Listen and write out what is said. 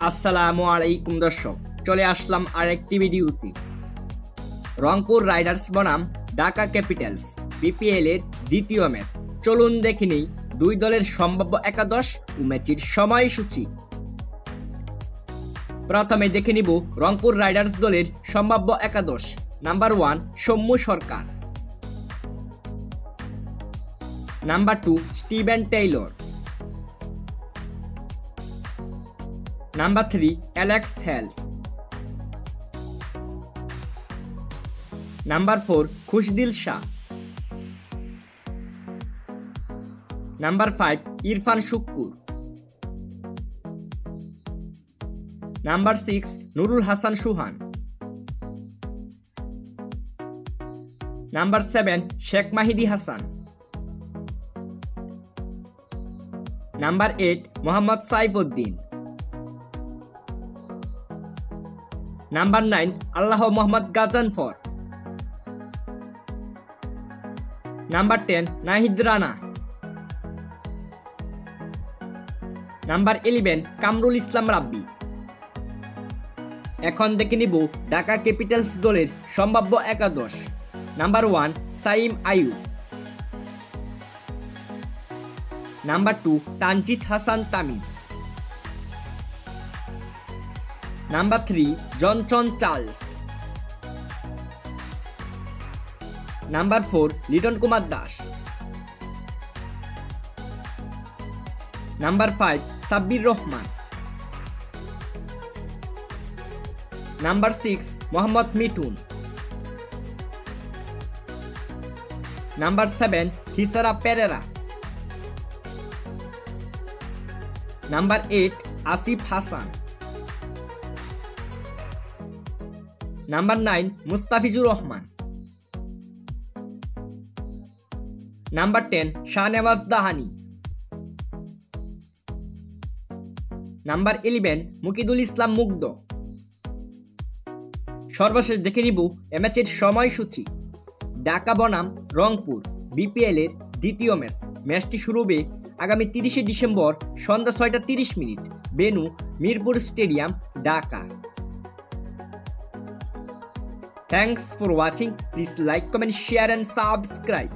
আসসালামু আলাইকুম দর্শক, চলে আসলাম আরেকটি ভিডিওতে। রংপুর রাইডার্স বনাম ঢাকা ক্যাপিটালস বিপিএল এর দ্বিতীয় ম্যাচ। চলুন দেখে নেই দুই দলের সম্ভাব্য একাদশ ও ম্যাচের সময়সূচি। প্রথমে দেখে নিব রংপুর রাইডার্স দলের সম্ভাব্য একাদশ। Number 1 Soumya Sarkar, number 2 Steven Taylor, number 3 Alex Hales, number 4 Khushdil Shah, number 5 Irfan Sukkur, number 6 Nurul Hasan Sohan, number 7 Sheikh Mahedi Hasan, number 8 Mohammad Saifuddin, number 9 Allah Mohammad Ghazanfar, number 10 Nahid Rana, number 11 Kamrul Islam Rabbi. এখন দেখে নিব ঢাকা ক্যাপিটালস দলের সম্ভাব্য একাদশ। Number 1 Saim Ayub, number 2 Tanzid Hasan Tamim, number 3 Johnson Charles, number 4 Liton Kumar Das, number 5 Sabbir Rahman, number 6 Mohammad Mithun, number 7 Thisara Perera, number 8 Asif Hasan, number 9 Mustafizur Rahman, number 10 Shahnawaz Dahani, number 11 Mukidul Islam Mugdho. সর্বশেষ দেখে নিব এ ম্যাচের সময়সূচি। ঢাকা বনাম রংপুর বিপিএল এর দ্বিতীয় ম্যাচ। ম্যাচটি শুরু হবে আগামী 30শে ডিসেম্বর সন্ধ্যা 6টা 30 venue Mirpur stadium, Dhaka. Thanks for watching. Please like, comment, share and subscribe.